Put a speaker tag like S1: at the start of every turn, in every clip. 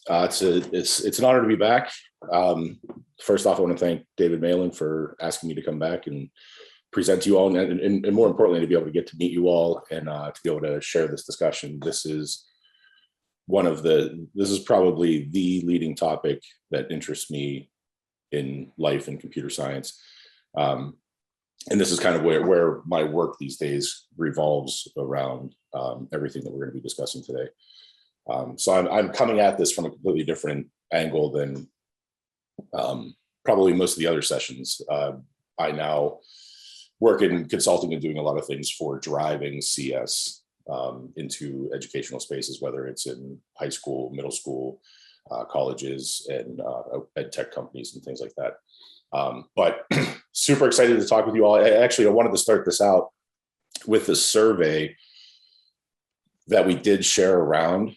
S1: It's an honor to be back. First off, I want to thank David Malan for asking me to come back and present to you all, and more importantly, to be able to get to meet you all and to be able to share this discussion. This is probably the leading topic that interests me in life and computer science. And this is kind of where my work these days revolves around everything that we're going to be discussing today. So I'm coming at this from a completely different angle than probably most of the other sessions. I now work in consulting and doing a lot of things for driving CS into educational spaces, whether it's in high school, middle school, colleges, and ed tech companies and things like that. But super excited to talk with you all. I wanted to start this out with the survey that we did share around.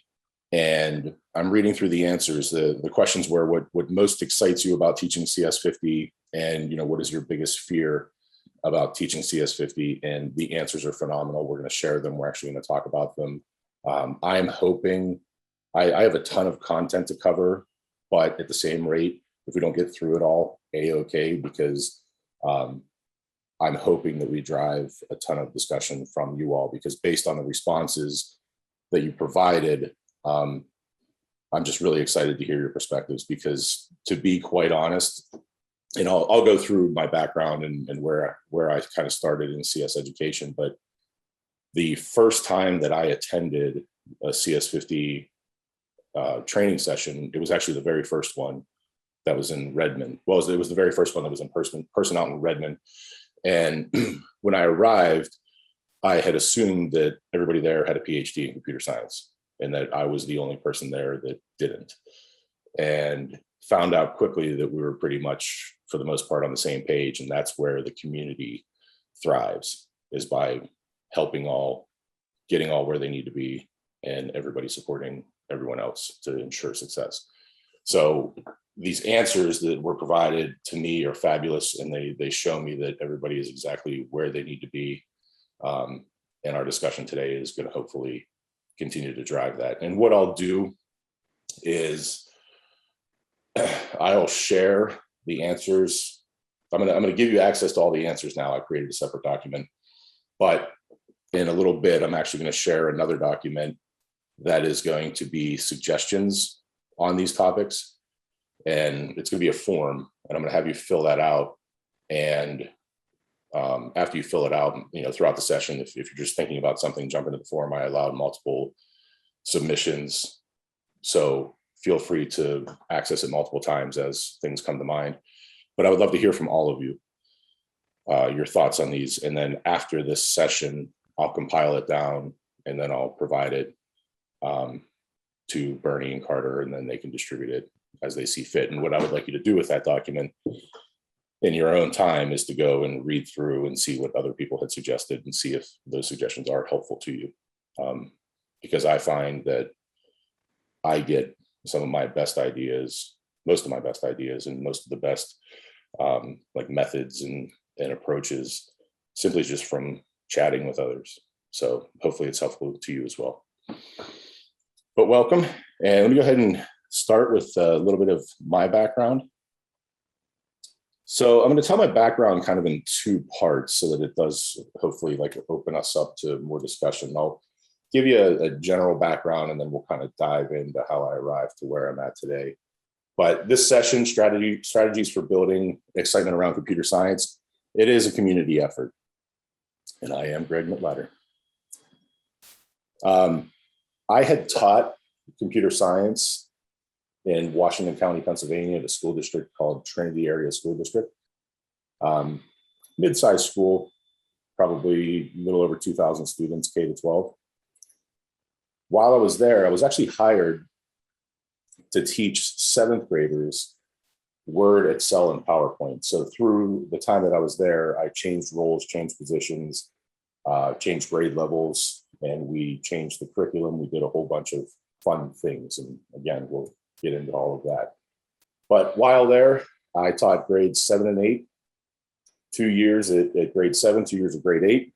S1: And I'm reading through the answers. The questions were what most excites you about teaching CS50, and what is your biggest fear about teaching CS50? And the answers are phenomenal. We're going to share them. We're actually going to talk about them. I'm hoping I have a ton of content to cover, but at the same rate, if we don't get through it all, A-okay, because I'm hoping that we drive a ton of discussion from you all, because based on the responses that you provided, I'm just really excited to hear your perspectives, because to be quite honest, I'll go through my background and where I kind of started in CS education. But the first time that I attended a CS50 training session, it was actually the very first one that was in Redmond. Well, it was the very first one that was in person out in Redmond. And when I arrived, I had assumed that everybody there had a PhD in computer science, and that I was the only person there that didn't. And found out quickly that we were pretty much, for the most part, on the same page. And that's where the community thrives, is by helping all, getting all where they need to be, and everybody supporting everyone else to ensure success. So these answers that were provided to me are fabulous, and they show me that everybody is exactly where they need to be. And our discussion today is going to hopefully continue to drive that. And what I'll do is I'll share the answers. I'm gonna give you access to all the answers now. I created a separate document, but in a little bit, I'm actually going to share another document that is going to be suggestions on these topics. And it's going to be a form, and I'm going to have you fill that out. And after you fill it out, throughout the session, if you're just thinking about something, jump into the form. I allowed multiple submissions, so feel free to access it multiple times as things come to mind. But I would love to hear from all of you, your thoughts on these. And then after this session, I'll compile it down, and then I'll provide it to Bernie and Carter, and then they can distribute it as they see fit. And what I would like you to do with that document in your own time is to go and read through and see what other people had suggested, and see if those suggestions are helpful to you. Because I find that I get some of my best ideas, most of my best ideas, and most of the best methods and approaches simply just from chatting with others. So hopefully it's helpful to you as well. But welcome, and let me go ahead and start with a little bit of my background. So I'm going to tell my background kind of in two parts, so that it does hopefully open us up to more discussion. I'll give you a general background, and then we'll kind of dive into how I arrived to where I'm at today. But this session, strategies for building excitement around computer science, it is a community effort. And I am Greg Mittleiter. I had taught computer science in Washington County, Pennsylvania, at a school district called Trinity Area School District. Mid-sized school, probably a little over 2,000 students, K to 12. While I was there, I was actually hired to teach 7th graders Word, Excel, and PowerPoint. So through the time that I was there, I changed roles, changed positions, changed grade levels, and we changed the curriculum. We did a whole bunch of fun things. And again, we'll get into all of that. But while there, I taught grades 7 and 8, 2 years at grade 7, 2 years at grade 8.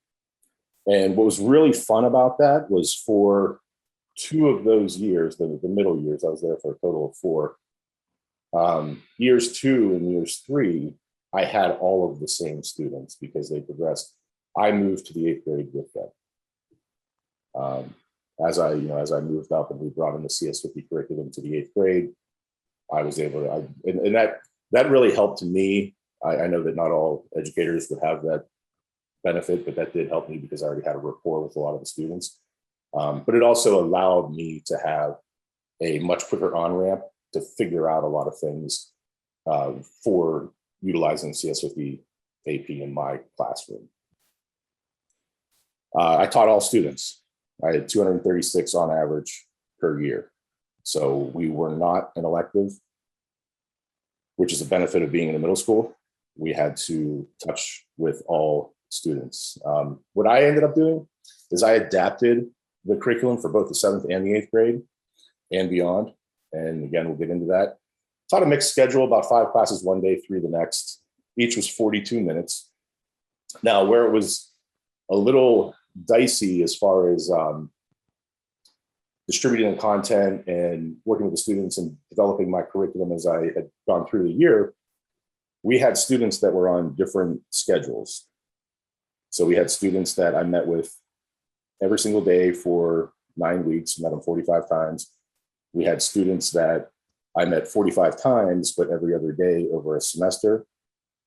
S1: And what was really fun about that was, for 2 of those years, the middle years, I was there for a total of 4. Years 2 and years 3, I had all of the same students because they progressed. I moved to the 8th grade with them. As I moved up and we brought in the CS50 curriculum to the 8th grade, I was able to, and that really helped me. I know that not all educators would have that benefit, but that did help me because I already had a rapport with a lot of the students. But it also allowed me to have a much quicker on-ramp to figure out a lot of things for utilizing CS50 AP in my classroom. I taught all students. I had 236 on average per year. So we were not an elective, which is a benefit of being in the middle school. We had to touch with all students. What I ended up doing is I adapted the curriculum for both the 7th and the 8th grade and beyond. And again, we'll get into that. Taught a mixed schedule, about 5 classes one day, 3 the next. Each was 42 minutes. Now, where it was a little dicey as far as distributing the content and working with the students and developing my curriculum as I had gone through the year, we had students that were on different schedules. So we had students that I met with every single day for 9 weeks, met them 45 times. We had students that I met 45 times, but every other day over a semester.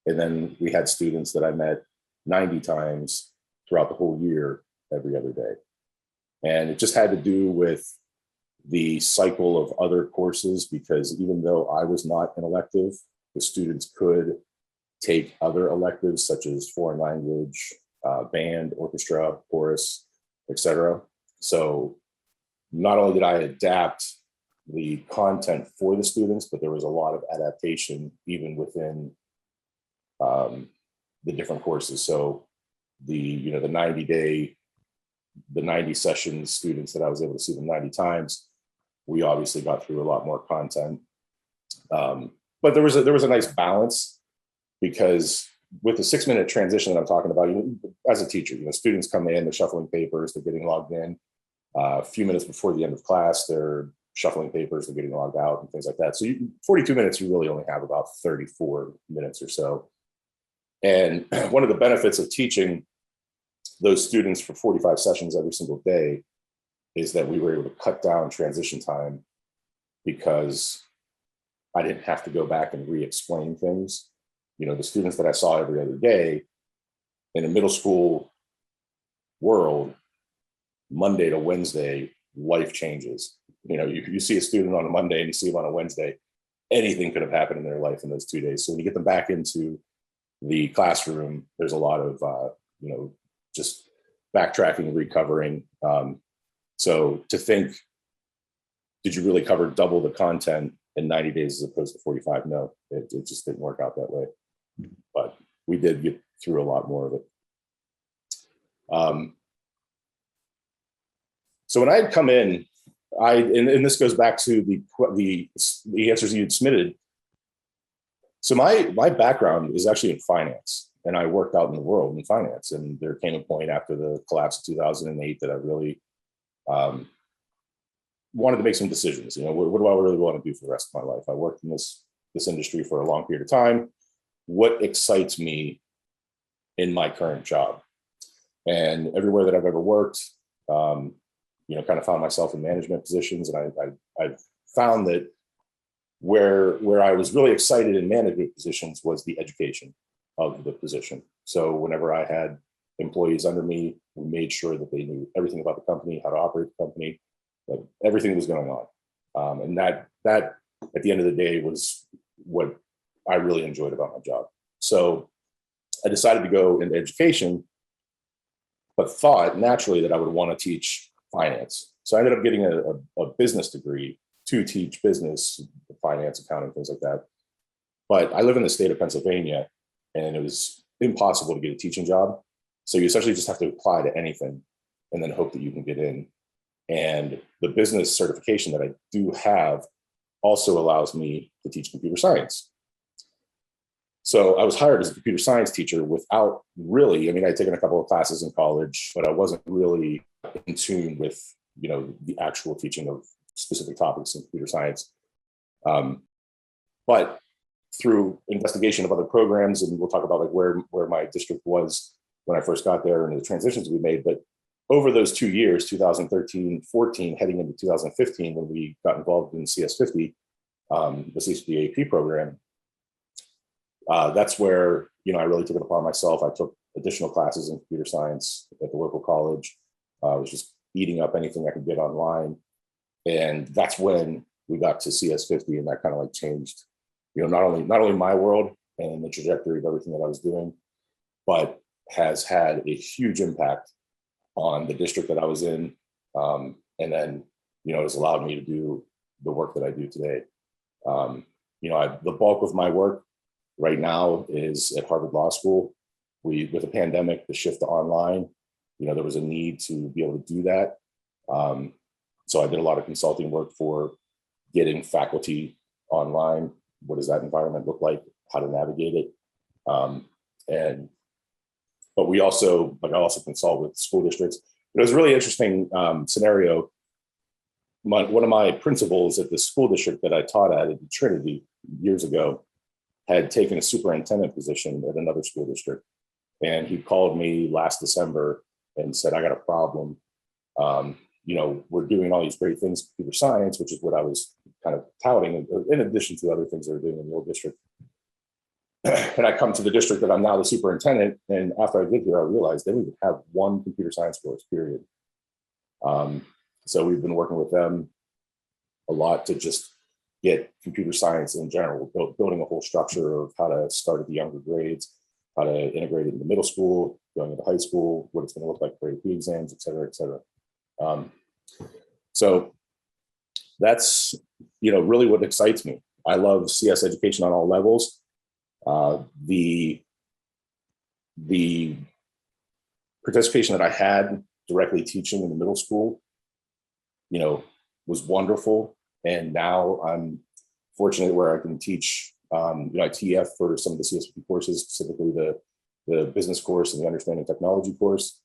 S1: And then we had students that I met 90 times throughout the whole year, every other day. And it just had to do with the cycle of other courses, because even though I was not an elective, the students could take other electives such as foreign language, band, orchestra, chorus, etc. So not only did I adapt the content for the students, but there was a lot of adaptation even within the different courses. So the 90 session students that I was able to see them 90 times, we obviously got through a lot more content. But there was a nice balance, because with the 6-minute transition that I'm talking about, as a teacher, students come in, they're shuffling papers, they're getting logged in. A few minutes before the end of class, they're shuffling papers, they're getting logged out and things like that. So 42 minutes, you really only have about 34 minutes or so. And one of the benefits of teaching those students for 45 sessions every single day is that we were able to cut down transition time, because I didn't have to go back and re-explain things. The students that I saw every other day in a middle school world, Monday to Wednesday, life changes. You see a student on a Monday and you see them on a Wednesday, anything could have happened in their life in those 2 days. So when you get them back into the classroom, there's a lot of, just backtracking, recovering. So to think, did you really cover double the content in 90 days as opposed to 45? No, it just didn't work out that way. But we did get through a lot more of it. So when I had come in, and this goes back to the answers you had submitted. So my background is actually in finance, and I worked out in the world in finance. And there came a point after the collapse of 2008 that I really wanted to make some decisions. What do I really want to do for the rest of my life? I worked in this industry for a long period of time. What excites me in my current job? And everywhere that I've ever worked, kind of found myself in management positions. And I found that where I was really excited in management positions was the education of the position. So whenever I had employees under me, we made sure that they knew everything about the company, how to operate the company, that everything was going on. And that at the end of the day was what I really enjoyed about my job. So I decided to go into education, but thought naturally that I would want to teach finance. So I ended up getting a business degree to teach business, finance, accounting, things like that. But I live in the state of Pennsylvania, and it was impossible to get a teaching job. So you essentially just have to apply to anything and then hope that you can get in. And the business certification that I do have also allows me to teach computer science. So I was hired as a computer science teacher without really, I'd taken a couple of classes in college, but I wasn't really in tune with the actual teaching of specific topics in computer science. But through investigation of other programs, and we'll talk about like where my district was when I first got there and the transitions we made. But over those 2 years, 2013, 14, heading into 2015, when we got involved in CS50, the CS50 AP program, that's where, I really took it upon myself. I took additional classes in computer science at the local college. I was just eating up anything I could get online. And that's when we got to CS50, and that kind of like changed, not only my world and the trajectory of everything that I was doing, but has had a huge impact on the district that I was in. And then, it's allowed me to do the work that I do today. The bulk of my work right now is at Harvard Law School. With the pandemic, the shift to online, there was a need to be able to do that. So I did a lot of consulting work for getting faculty online. What does that environment look like? How to navigate it? But I also consult with school districts. It was a really interesting scenario. One of my principals at the school district that I taught at Trinity years ago had taken a superintendent position at another school district. And he called me last December and said, I got a problem. We're doing all these great things in computer science, which is what I was kind of touting, in addition to other things that are doing in the old district. And I come to the district that I'm now the superintendent. And after I get here, I realized they don't even have one computer science course, period. So we've been working with them a lot to just get computer science in general, building a whole structure of how to start at the younger grades, how to integrate it into middle school, going into high school, what it's going to look like for AP exams, et cetera, et cetera. So that's, really what excites me. I love CS education on all levels. The participation that I had directly teaching in the middle school, was wonderful. And now I'm fortunate where I can teach, TF for some of the CS50 courses, specifically the business course and the understanding technology course.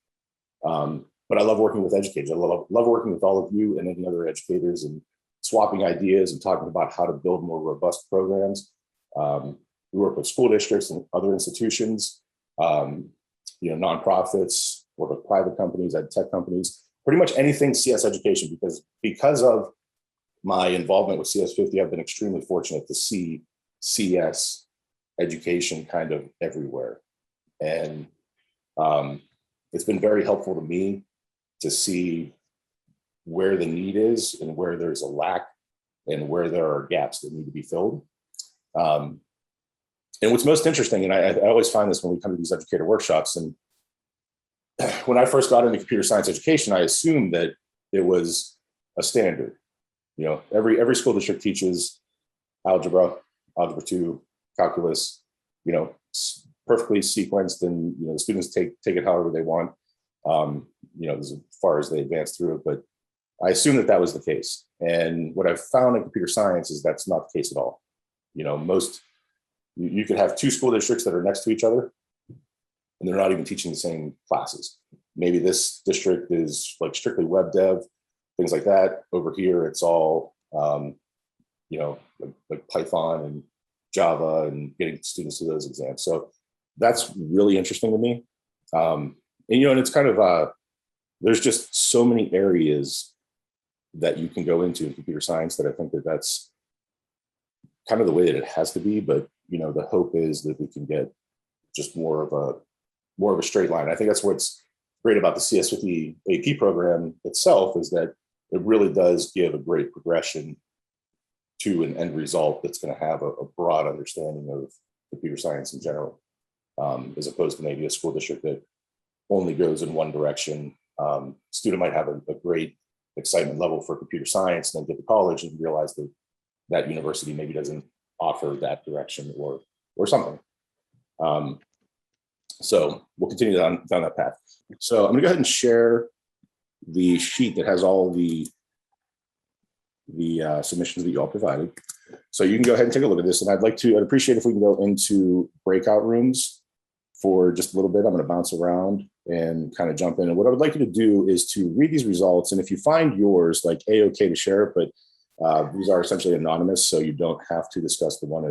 S1: But I love working with educators. I love working with all of you and any other educators and swapping ideas and talking about how to build more robust programs. We work with school districts and other institutions, nonprofits, work with private companies, ed tech companies, pretty much anything CS education, because of my involvement with CS50, I've been extremely fortunate to see CS education kind of everywhere. And it's been very helpful to me to see where the need is and where there's a lack and where there are gaps that need to be filled. And what's most interesting, and I always find this when we come to these educator workshops, and when I first got into computer science education, I assumed that it was a standard. Every school district teaches algebra, algebra 2, calculus, perfectly sequenced, and the students take it however they want, as far as they advance through it. But I assumed that was the case. And what I've found in computer science is that's not the case at all. You could have two school districts that are next to each other, and they're not even teaching the same classes. Maybe this district is like strictly web dev, things like that. Over here, it's all, like Python and Java and getting students to those exams. So that's really interesting to me. And it's kind of, there's just so many areas that you can go into in computer science that I think that's kind of the way that it has to be. But, the hope is that we can get just more of a straight line. I think that's what's great about the CS50 AP program itself, is that it really does give a great progression to an end result that's going to have a broad understanding of computer science in general, as opposed to maybe a school district that only goes in one direction. Student might have a great excitement level for computer science, and then get to college and realize that university maybe doesn't offer that direction or something. So we'll continue down that path. So I'm gonna go ahead and share the sheet that has all the submissions that you all provided. So you can go ahead and take a look at this. And I'd appreciate if we can go into breakout rooms for just a little bit. I'm going to bounce around and kind of jump in. And what I would like you to do is to read these results. And if you find yours, like okay to share it, but these are essentially anonymous, so you don't have to discuss the one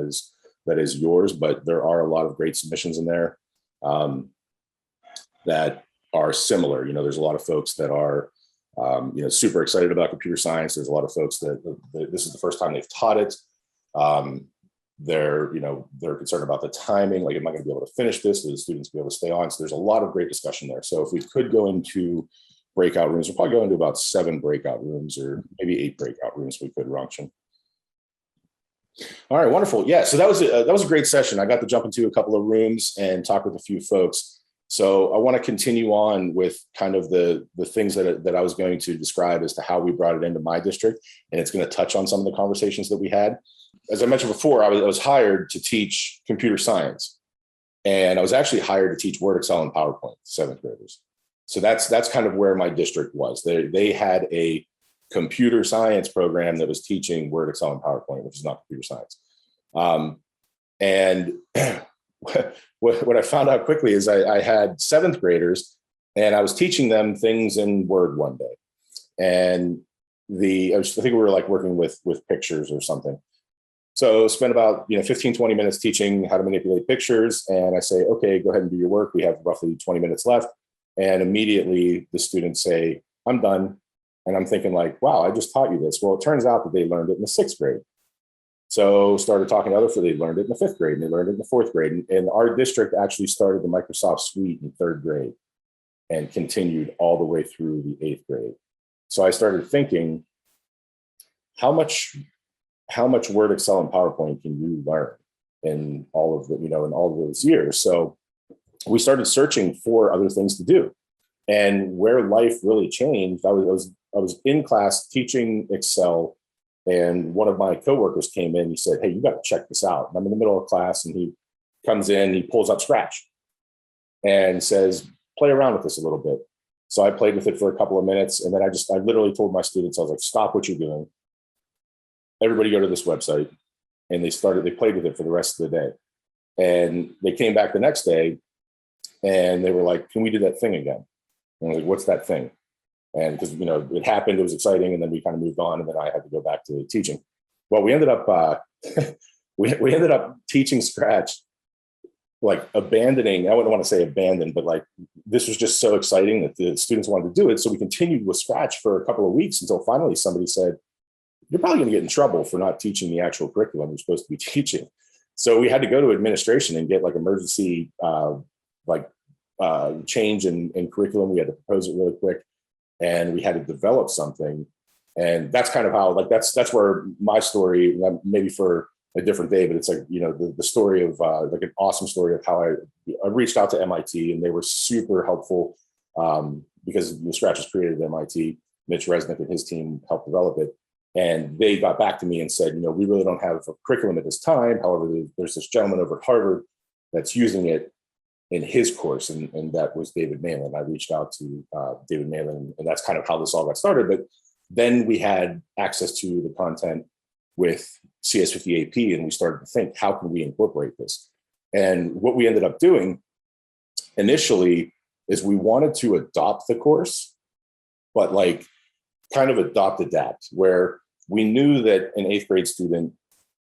S1: that is yours. But there are a lot of great submissions in there that are similar. You know, there's a lot of folks that are super excited about computer science. There's a lot of folks that this is the first time they've taught it. They're concerned about the timing, like, am I going to be able to finish this? Do the students be able to stay on? So there's a lot of great discussion there. So if we could go into breakout rooms, we'll probably go into about 7 breakout rooms, or maybe 8 breakout rooms we could, Rangshan. All right, wonderful. Yeah, so that was a great session. I got to jump into a couple of rooms and talk with a few folks. So I want to continue on with kind of the things that I was going to describe as to how we brought it into my district, and it's going to touch on some of the conversations that we had. As I mentioned before, I was hired to teach computer science, and I was actually hired to teach Word, Excel, and PowerPoint to 7th graders. So that's kind of where my district was. They had a computer science program that was teaching Word, Excel, and PowerPoint, which is not computer science. And what I found out quickly is I had 7th graders, and I was teaching them things in Word one day. And I think we were like working with pictures or something. So spent about 15, 20 minutes teaching how to manipulate pictures. And I say, okay, go ahead and do your work. We have roughly 20 minutes left. And immediately the students say, I'm done. And I'm thinking like, wow, I just taught you this. Well, it turns out that they learned it in the 6th grade. So started talking to others, so they learned it in the 5th grade, and they learned it in the 4th grade. And our district actually started the Microsoft Suite in 3rd grade and continued all the way through the 8th grade. So I started thinking, how much Word, Excel, and PowerPoint can you learn in all of the, in all of those years? So we started searching for other things to do. And where life really changed, I was in class teaching Excel, and one of my coworkers came in. He said, hey, you got to check this out. And I'm in the middle of class, and he comes in, he pulls up Scratch and says, play around with this a little bit. So I played with it for a couple of minutes, and then I literally told my students, I was like, stop what you're doing. Everybody go to this website. And they played with it for the rest of the day. And they came back the next day, and they were like, can we do that thing again? And I was like, what's that thing? And because, it happened, it was exciting. And then we kind of moved on, and then I had to go back to teaching. Well, we ended up, we ended up teaching Scratch, like abandoning, I wouldn't want to say abandon, but like, this was just so exciting that the students wanted to do it. So we continued with Scratch for a couple of weeks until finally somebody said, you're probably going to get in trouble for not teaching the actual curriculum you're supposed to be teaching. So we had to go to administration and get like emergency, change in curriculum. We had to propose it really quick, and we had to develop something. And that's kind of how, like, that's where my story, maybe for a different day, but it's like, the story of like an awesome story of how I reached out to MIT, and they were super helpful because the Scratch was created at MIT. Mitch Resnick and his team helped develop it. And they got back to me and said, we really don't have a curriculum at this time. However, there's this gentleman over at Harvard that's using it in his course, and that was David Malan. I reached out to David Malan, and that's kind of how this all got started. But then we had access to the content with CS50 AP, and we started to think, how can we incorporate this? And what we ended up doing initially is we wanted to adopt the course, but like kind of adapt, where we knew that an 8th grade student,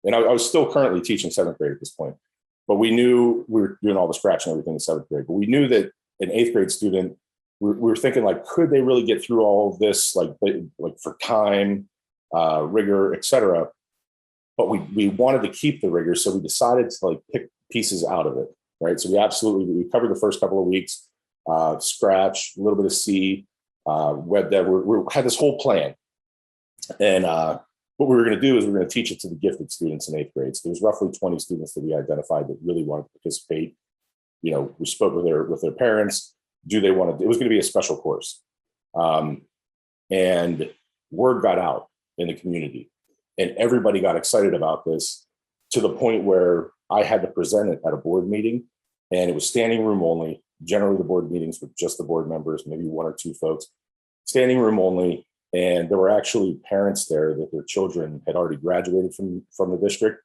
S1: and I was still currently teaching 7th grade at this point, but we knew we were doing all the Scratch and everything in 7th grade, but we knew that an 8th grade student, we were thinking like, could they really get through all of this, like for time, rigor, et cetera. But we wanted to keep the rigor. So we decided to like pick pieces out of it, right? So we covered the first couple of weeks, Scratch, a little bit of C, web dev. We had this whole plan. And what we were going to do is we were going to teach it to the gifted students in 8th grade. So there was roughly 20 students that we identified that really wanted to participate. We spoke with their parents. Do they want to? It was going to be a special course. And word got out in the community, and everybody got excited about this to the point where I had to present it at a board meeting, and it was standing room only. Generally, the board meetings were just the board members, maybe 1 or 2 folks, standing room only. And there were actually parents there that their children had already graduated from the district,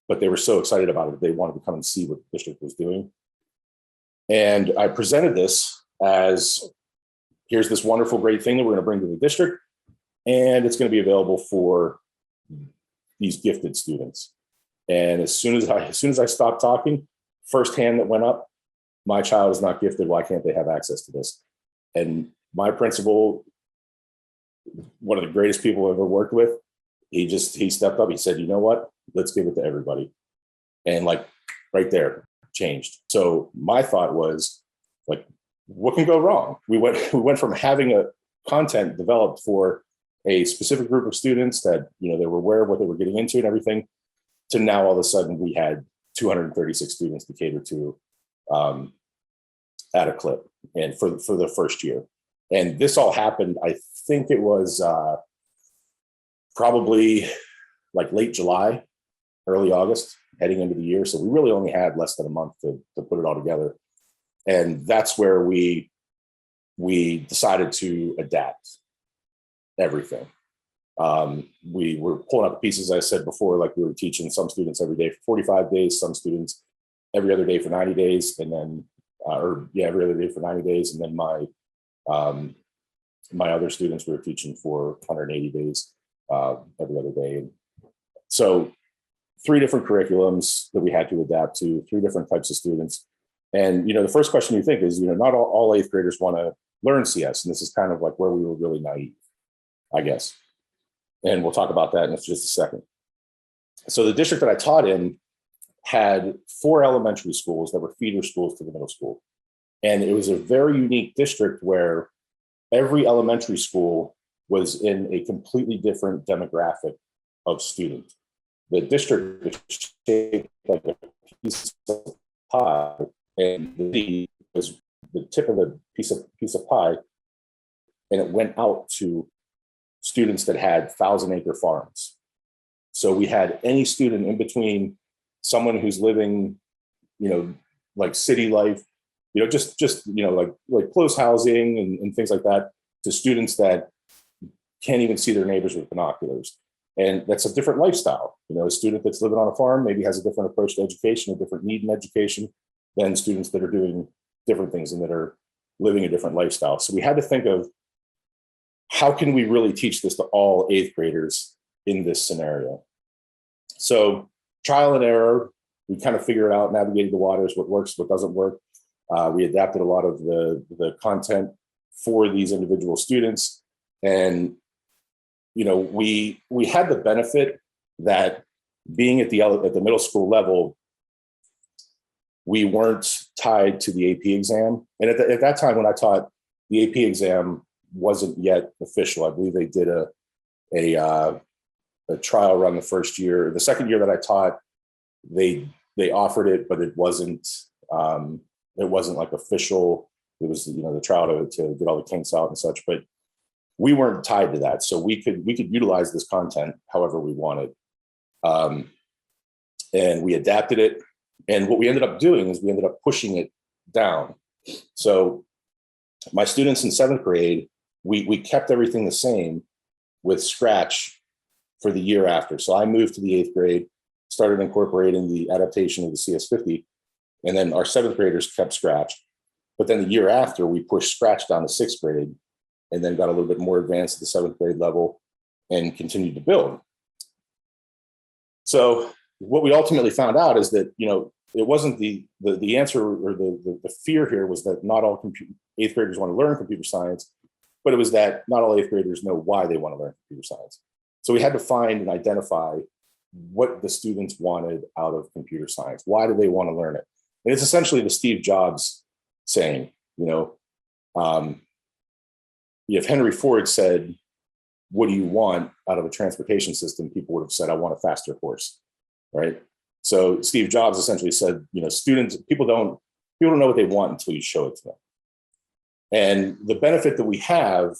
S1: but they were so excited about it that they wanted to come and see what the district was doing. And I presented this as, here's this wonderful, great thing that we're going to bring to the district, and it's going to be available for these gifted students. And as soon as I stopped talking, first hand that went up, my child is not gifted. Why can't they have access to this? And my principal, one of the greatest people I've ever worked with, he stepped up. He said, you know what? Let's give it to everybody. And like right there, changed. So my thought was like, what can go wrong? We went from having a content developed for a specific group of students that, you know, they were aware of what they were getting into and everything, to now all of a sudden we had 236 students to cater to at a clip, and for the first year. And this all happened, I think it was probably like late July, early August, heading into the year. So we really only had less than a month to put it all together. And that's where we decided to adapt everything. We were pulling out the pieces, I said before, like we were teaching some students every day for 45 days, some students every other day for 90 days, and then, every other day for 90 days. And then my other students we were teaching for 180 days every other day. And so 3 different curriculums that we had to adapt to, 3 different types of students. And, you know, the first question you think is, you know, not all 8th graders want to learn CS. And this is kind of like where we were really naive, I guess. And we'll talk about that in just a second. So the district that I taught in had 4 elementary schools that were feeder schools to the middle school. And it was a very unique district where every elementary school was in a completely different demographic of student. The district was shaped like a piece of pie, and the city was the tip of the piece of pie, and it went out to students that had 1,000-acre farms. So we had any student in between, someone who's living, you know, like city life, you know, just you know, like close housing and things like that, to students that can't even see their neighbors with binoculars. And that's a different lifestyle. You know, a student that's living on a farm maybe has a different approach to education, a different need in education than students that are doing different things and that are living a different lifestyle. So we had to think of, how can we really teach this to all 8th graders in this scenario? So trial and error, we kind of figured out, navigated the waters, what works, what doesn't work. We adapted a lot of the content for these individual students. And, you know, we had the benefit that being at the middle school level, we weren't tied to the AP exam. And at that time when I taught, the AP exam wasn't yet official. I believe they did a trial run the first year. The second year that I taught, they offered it, but it wasn't like official. It was, you know, the trial to get all the kinks out and such, but we weren't tied to that. So we could utilize this content however we wanted. And we adapted it. And what we ended up doing is we ended up pushing it down. So my students in 7th grade, we kept everything the same with Scratch for the year after. So I moved to the 8th grade, started incorporating the adaptation of the CS50, and then our 7th graders kept Scratch. But then the year after, we pushed Scratch down to 6th grade, and then got a little bit more advanced at the 7th grade level and continued to build. So what we ultimately found out is that, you know, it wasn't the answer, or the fear here was that not all 8th graders want to learn computer science, but it was that not all 8th graders know why they want to learn computer science. So we had to find and identify what the students wanted out of computer science. Why do they want to learn it? And it's essentially the Steve Jobs saying, you know, if Henry Ford said, what do you want out of a transportation system? People would have said, I want a faster horse, right? So Steve Jobs essentially said, you know, people don't know what they want until you show it to them. And the benefit that we have,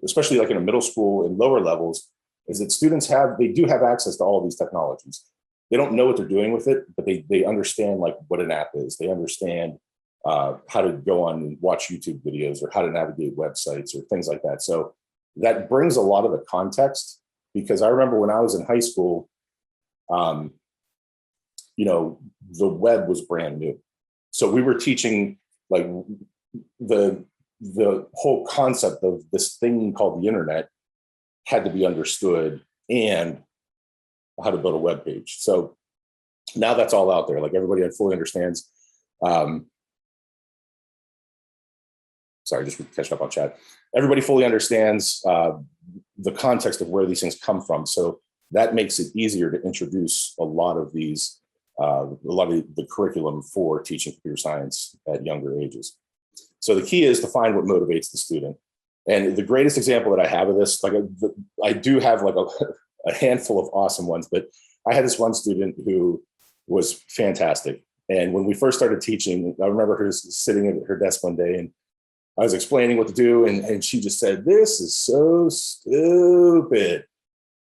S1: especially like in a middle school and lower levels, is that students do have access to all of these technologies. They don't know what they're doing with it, but they understand like what an app is. They understand how to go on and watch YouTube videos, or how to navigate websites or things like that. So that brings a lot of the context, because I remember when I was in high school, you know, the web was brand new. So we were teaching like the whole concept of this thing called the internet had to be understood, and how to build a web page. So now that's all out there. Like everybody fully understands. Sorry, just catching up on chat. Everybody fully understands the context of where these things come from. So that makes it easier to introduce a lot of these, the curriculum for teaching computer science at younger ages. So the key is to find what motivates the student. And the greatest example that I have of this, like I do have like a handful of awesome ones, but I had this one student who was fantastic. And when we first started teaching, I remember her sitting at her desk one day and I was explaining what to do. And she just said, "This is so stupid."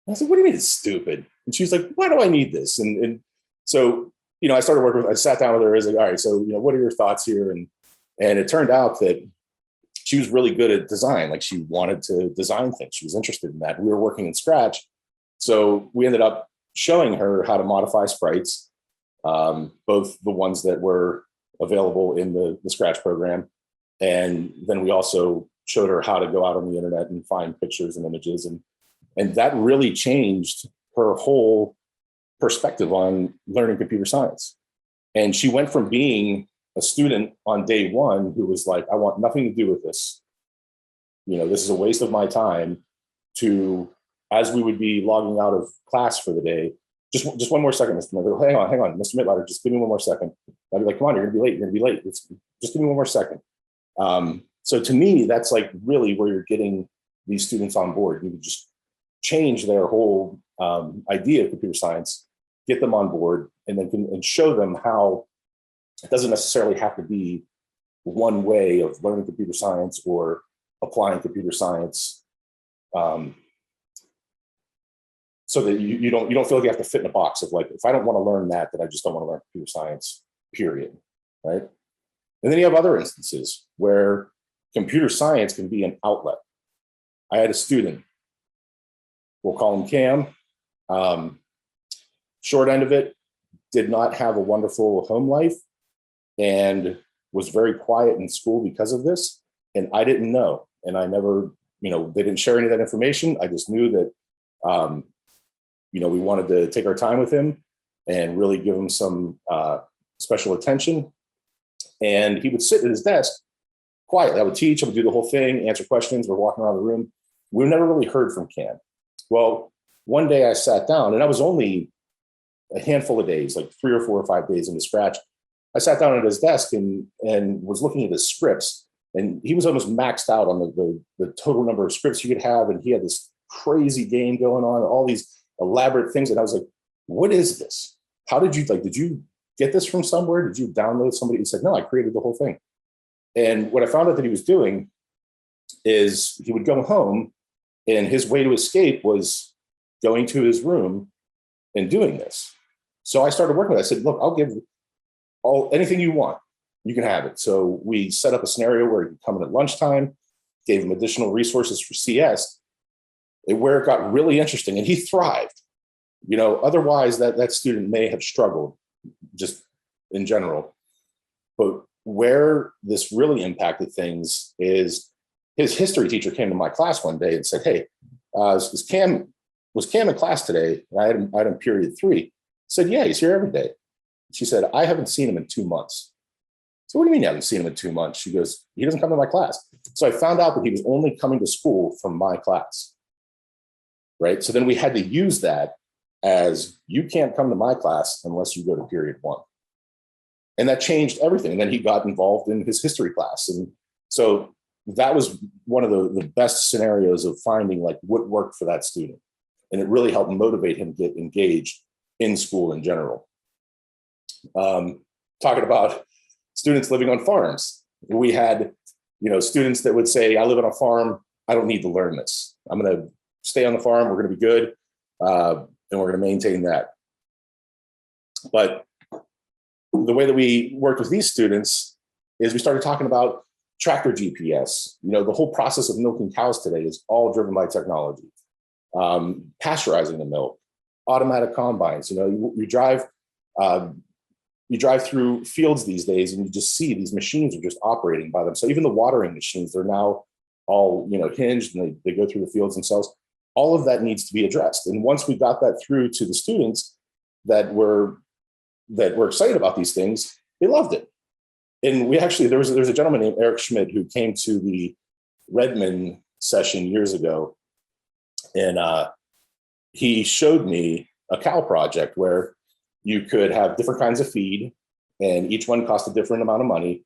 S1: I said, "What do you mean it's stupid?" And she's like, "Why do I need this?" And so, I started working I sat down with her. I was like, "All right, so, what are your thoughts here?" And it turned out that she was really good at design. Like she wanted to design things. She was interested in that. We were working in Scratch. So we ended up showing her how to modify sprites, both the ones that were available in the Scratch program. And then we also showed her how to go out on the internet and find pictures and images. And that really changed her whole perspective on learning computer science. And she went from being a student on day one who was like, "I want nothing to do with this. This is a waste of my time," to, as we would be logging out of class for the day, just one more second, Mr. Midler. Hang on, Mr. Midler, just give me one more second. I'd be like, "Come on, you're gonna be late. You're gonna be late. Just give me one more second." So to me, that's like really where you're getting these students on board. You just change their whole idea of computer science, get them on board, and then show them how it doesn't necessarily have to be one way of learning computer science or applying computer science, so that you don't feel like you have to fit in a box of like, if I don't want to learn that, then I just don't want to learn computer science, period, right? And then you have other instances where computer science can be an outlet. I had a student, we'll call him Cam. Short end of it, did not have a wonderful home life and was very quiet in school because of this. And I didn't know. And I never, they didn't share any of that information. I just knew that, we wanted to take our time with him and really give him some special attention. And he would sit at his desk quietly. I would teach, I would do the whole thing, answer questions. We're walking around the room. We never really heard from Cam. Well, one day I sat down, and I was only a handful of days, like 3 or 4 or 5 days into Scratch. I sat down at his desk and was looking at his scripts, and he was almost maxed out on the total number of scripts you could have. And he had this crazy game going on, all these elaborate things. And I was like, "What is this? How did you get this from somewhere? Did you download somebody?" He said, "No, I created the whole thing." And what I found out that he was doing is he would go home, and his way to escape was going to his room and doing this. So I started working with it. I said, "Look, I'll give anything you want. You can have it." So we set up a scenario where he could come in at lunchtime, gave him additional resources for CS, where it got really interesting, and he thrived. Otherwise that student may have struggled just in general. But where this really impacted things is his history teacher came to my class one day and said, "Hey, was Cam in class today?" And I had him in period 3. I said, "Yeah, he's here every day." She said, "I haven't seen him in 2 months." So, "What do you mean you haven't seen him in 2 months?" She goes, "He doesn't come to my class." So I found out that he was only coming to school from my class, right? So then we had to use that as, you can't come to my class unless you go to period 1. And that changed everything. And then he got involved in his history class. And so that was one of the best scenarios of finding like what worked for that student. And it really helped motivate him to get engaged in school in general. Talking about students living on farms. We had, students that would say, "I live on a farm. I don't need to learn this. I'm going to stay on the farm. We're going to be good. And we're going to maintain that." But the way that we worked with these students is we started talking about tractor GPS. The whole process of milking cows today is all driven by technology. Pasteurizing the milk, automatic combines. You drive you drive through fields these days and you just see these machines are just operating by themselves. Even the watering machines, they're now all, hinged, and they go through the fields themselves. All of that needs to be addressed. And once we got that through to the students that were excited about these things, they loved it. And we actually, there's a gentleman named Eric Schmidt who came to the Redmond session years ago, and he showed me a cow project where you could have different kinds of feed, and each one cost a different amount of money.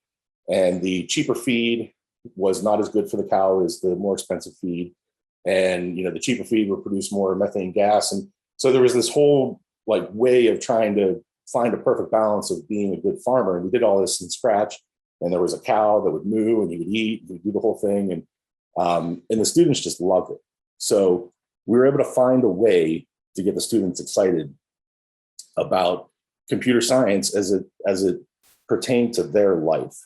S1: And the cheaper feed was not as good for the cow as the more expensive feed. And, the cheaper feed would produce more methane gas. And so there was this whole way of trying to find a perfect balance of being a good farmer. And we did all this from scratch. And there was a cow that would moo, and you would eat, you would do the whole thing. And the students just loved it. So we were able to find a way to get the students excited about computer science as it pertained to their life,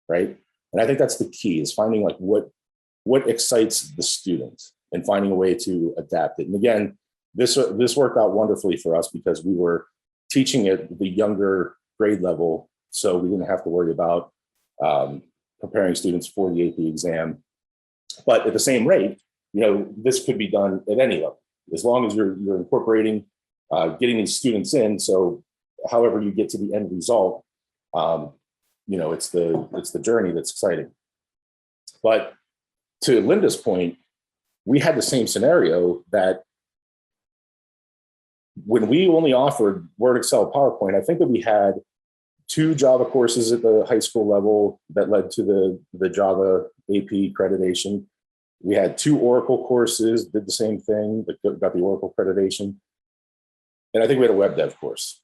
S1: right? And I think that's the key, is finding what excites the student and finding a way to adapt it. And again, this worked out wonderfully for us because we were teaching at the younger grade level, so we didn't have to worry about preparing students for the AP exam. But at the same rate, this could be done at any level, as long as you're incorporating, getting these students in. So however you get to the end result, it's the journey that's exciting. But to Linda's point, we had the same scenario that when we only offered Word, Excel, PowerPoint, I think that we had 2 Java courses at the high school level that led to the Java AP accreditation. We had 2 Oracle courses, did the same thing, that got the Oracle accreditation. And I think we had a web dev course.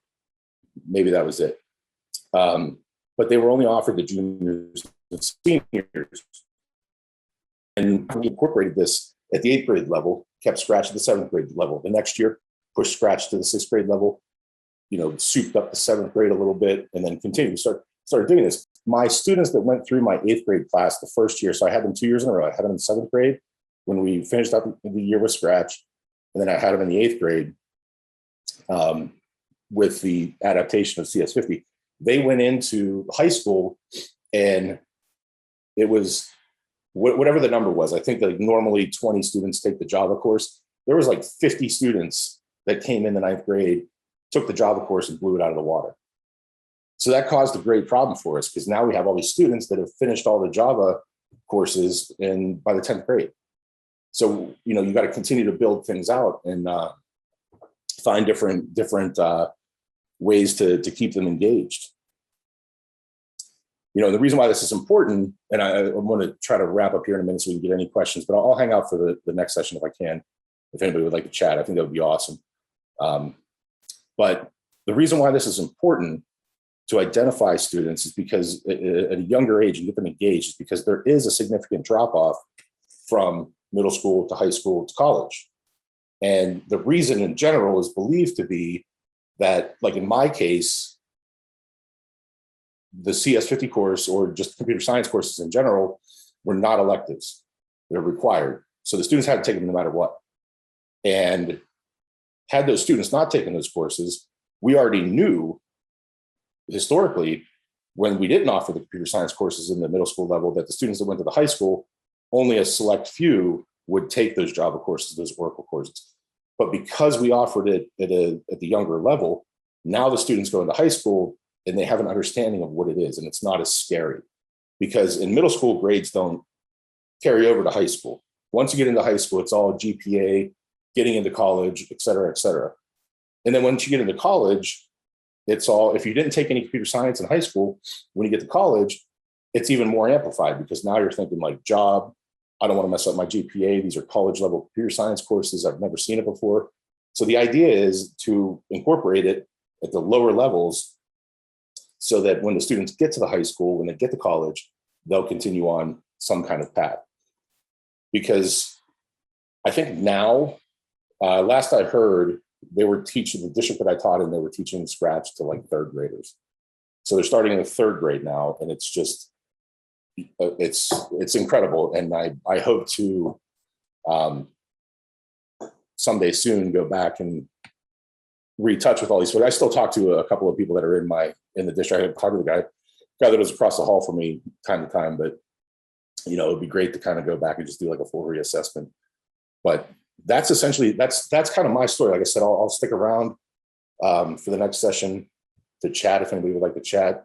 S1: Maybe that was it. But they were only offered the juniors and seniors. And we incorporated this at the 8th grade level, kept Scratch at the 7th grade level. The next year, pushed Scratch to the 6th grade level, souped up the 7th grade a little bit, and then continued. Started doing this. My students that went through my 8th grade class the first year, so I had them 2 years in a row. I had them in 7th grade when we finished up the year with Scratch, and then I had them in the 8th grade with the adaptation of CS50. They went into high school, and it was whatever the number was. I think normally 20 students take the Java course. There was 50 students that came in the 9th grade, took the Java course, and blew it out of the water. So that caused a great problem for us, because now we have all these students that have finished all the Java courses by the 10th grade. So, you got to continue to build things out and find different ways to keep them engaged. The reason why this is important, and I want to try to wrap up here in a minute so we can get any questions, but I'll hang out for the next session if I can, if anybody would like to chat. I think that would be awesome. But the reason why this is important to identify students is because at a younger age and get them engaged is because there is a significant drop-off from middle school to high school to college. And the reason in general is believed to be that, in my case, the CS50 course, or just computer science courses in general, were not electives. They're required. So the students had to take them no matter what. And had those students not taken those courses, we already knew historically, when we didn't offer the computer science courses in the middle school level, that the students that went to the high school, only a select few would take those Java courses, those Oracle courses. But because we offered it at the younger level, now the students go into high school and they have an understanding of what it is, and it's not as scary. Because in middle school, grades don't carry over to high school. Once you get into high school, it's all GPA, getting into college, et cetera, et cetera. And then once you get into college, it's all, if you didn't take any computer science in high school, when you get to college, it's even more amplified, because now you're thinking job, I don't want to mess up my GPA. These are college level computer science courses. I've never seen it before. So the idea is to incorporate it at the lower levels so that when the students get to the high school, when they get to college, they'll continue on some kind of path. Because I think now, last I heard, they were teaching, the district that I taught in, they were teaching Scratch to 3rd graders. So they're starting in the 3rd grade now, and it's just, it's incredible. And I hope to someday soon go back and retouch with all these folks. I still talk to a couple of people that are in the district. I talked to the guy that was across the hall from me time to time, but it'd be great to kind of go back and just do like a full reassessment. But that's essentially, that's kind of my story. Like I said, I'll stick around for the next session to chat if anybody would like to chat.